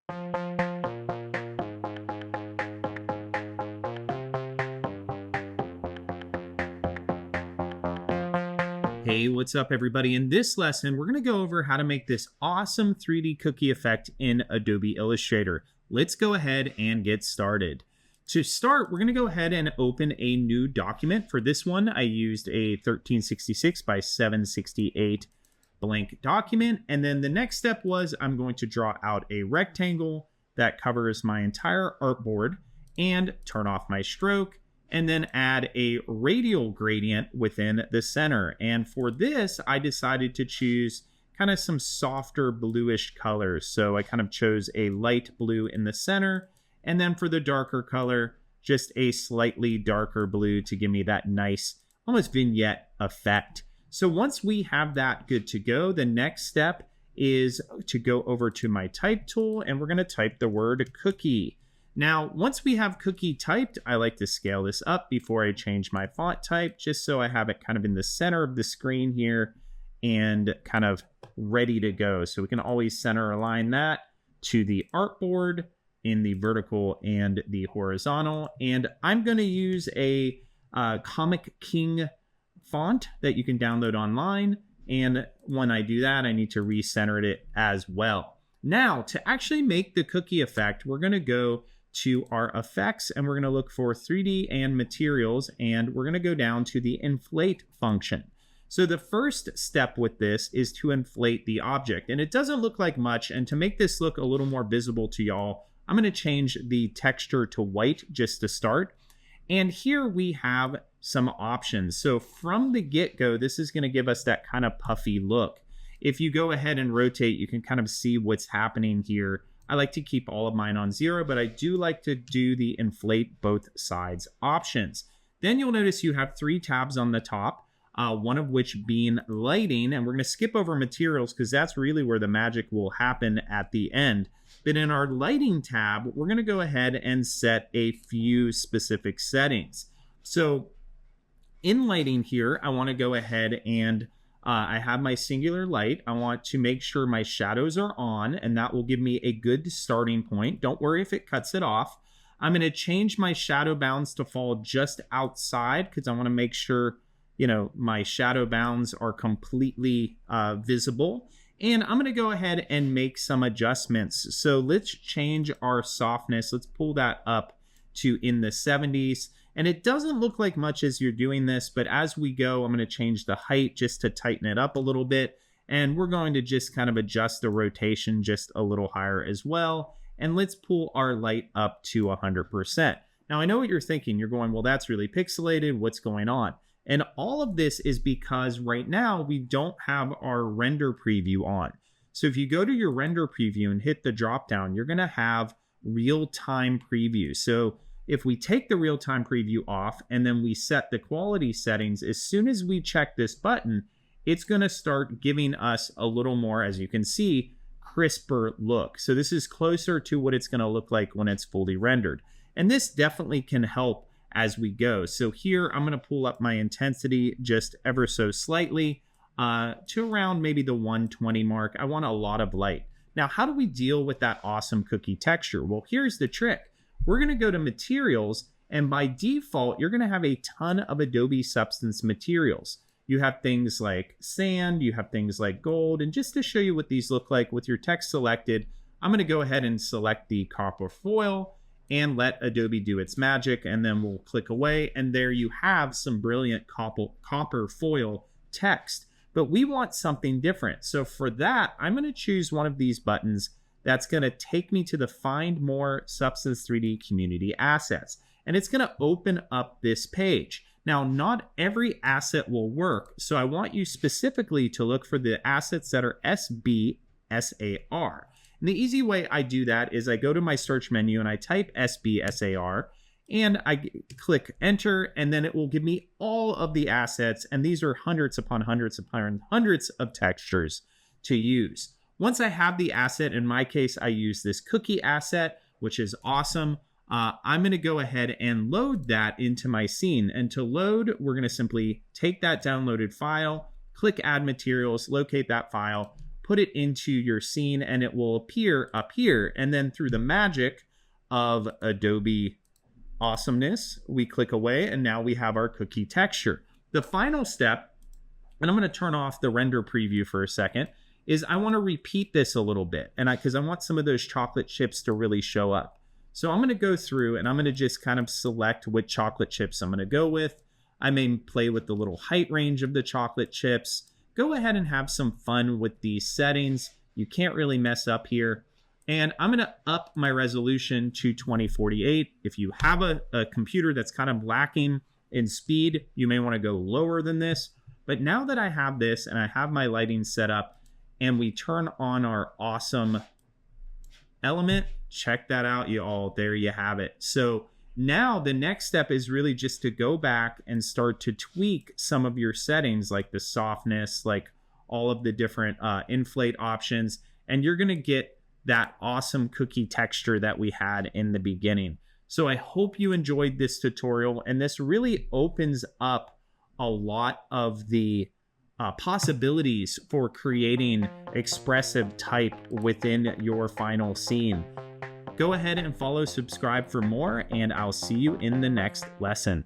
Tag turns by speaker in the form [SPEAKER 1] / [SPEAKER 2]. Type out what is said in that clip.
[SPEAKER 1] Hey, what's up everybody? In this lesson, we're going to go over how to make this awesome 3D cookie effect in Adobe Illustrator. Let's go ahead and get started. To start, we're going to go ahead and open a new document. For this one, I used a 1366 by 768 blank document. And then the next step was I'm going to draw out a rectangle that covers my entire artboard and turn off my stroke, and then add a radial gradient within the center. And for this, I decided to choose kind of some softer bluish colors. So I kind of chose a light blue in the center, and then for the darker color, just a slightly darker blue to give me that nice, almost vignette effect. So once we have that good to go, the next step is to go over to my type tool, and we're gonna type the word cookie. Now, once we have cookie typed, I like to scale this up before I change my font type, just so I have it kind of in the center of the screen here and kind of ready to go. So we can always center align that to the artboard in the vertical and the horizontal. And I'm going to use a Comic King font that you can download online. And when I do that, I need to recenter it as well. Now, to actually make the cookie effect, we're going to go to our effects, and we're going to look for 3D and materials, and we're going to go down to the inflate function. So the first step with this is to inflate the object, and it doesn't look like much. And to make this look a little more visible to y'all, I'm going to change the texture to white just to start. And here we have some options. So from the get-go, this is going to give us that kind of puffy look. If you go ahead and rotate, you can kind of see what's happening here. I like to keep all of mine on 0, but I do like to do the inflate both sides options. Then you'll notice you have 3 tabs on the top, one of which being lighting, and we're going to skip over materials because that's really where the magic will happen at the end. But in our lighting tab, we're going to go ahead and set a few specific settings. So in lighting here, I want to go ahead and I have my singular light. I want to make sure my shadows are on, and that will give me a good starting point. Don't worry if it cuts it off. I'm going to change my shadow bounds to fall just outside because I want to make sure, my shadow bounds are completely visible. And I'm going to go ahead and make some adjustments. So let's change our softness. Let's pull that up to in the 70s. And it doesn't look like much as you're doing this, but as we go, I'm going to change the height just to tighten it up a little bit. And we're going to just kind of adjust the rotation just a little higher as well. And let's pull our light up to 100%. Now, I know what you're thinking. You're going, well, that's really pixelated. What's going on? And all of this is because right now we don't have our render preview on. So if you go to your render preview and hit the drop down, you're going to have real-time preview. So if we take the real-time preview off and then we set the quality settings, as soon as we check this button, it's going to start giving us a little more, as you can see, crisper look. So this is closer to what it's going to look like when it's fully rendered. And this definitely can help as we go. So here I'm going to pull up my intensity just ever so slightly to around maybe the 120 mark. I want a lot of light. Now, how do we deal with that awesome cookie texture? Well, here's the trick. We're going to go to materials, and by default, you're going to have a ton of Adobe Substance materials. You have things like sand, you have things like gold, and just to show you what these look like with your text selected, I'm going to go ahead and select the copper foil and let Adobe do its magic, and then we'll click away, and there you have some brilliant copper foil text. But we want something different. So for that, I'm going to choose one of these buttons that's going to take me to the Find More Substance 3D Community Assets. And it's going to open up this page. Now, not every asset will work, so I want you specifically to look for the assets that are SBSAR. And the easy way I do that is I go to my search menu and I type SBSAR, and I click enter, and then it will give me all of the assets. And these are hundreds upon hundreds upon hundreds of textures to use. Once I have the asset, in my case, I use this cookie asset, which is awesome. I'm going to go ahead and load that into my scene. And to load, we're going to simply take that downloaded file, click Add Materials, locate that file, put it into your scene and it will appear up here. And then through the magic of Adobe awesomeness, we click away and now we have our cookie texture. The final step, and I'm going to turn off the render preview for a second, is I want to repeat this a little bit, and because I want some of those chocolate chips to really show up. So I'm going to go through and I'm going to just kind of select what chocolate chips I'm going to go with. I may play with the little height range of the chocolate chips. Go ahead and have some fun with these settings. You can't really mess up here. And I'm going to up my resolution to 2048. If you have a computer that's kind of lacking in speed, you may want to go lower than this. But now that I have this and I have my lighting set up, and we turn on our awesome element, check that out, you all. There you have it. So now the next step is really just to go back and start to tweak some of your settings, like the softness, like all of the different inflate options, and you're going to get that awesome cookie texture that we had in the beginning. So I hope you enjoyed this tutorial, and this really opens up a lot of the possibilities for creating expressive type within your final scene. Go ahead and follow, subscribe for more, and I'll see you in the next lesson.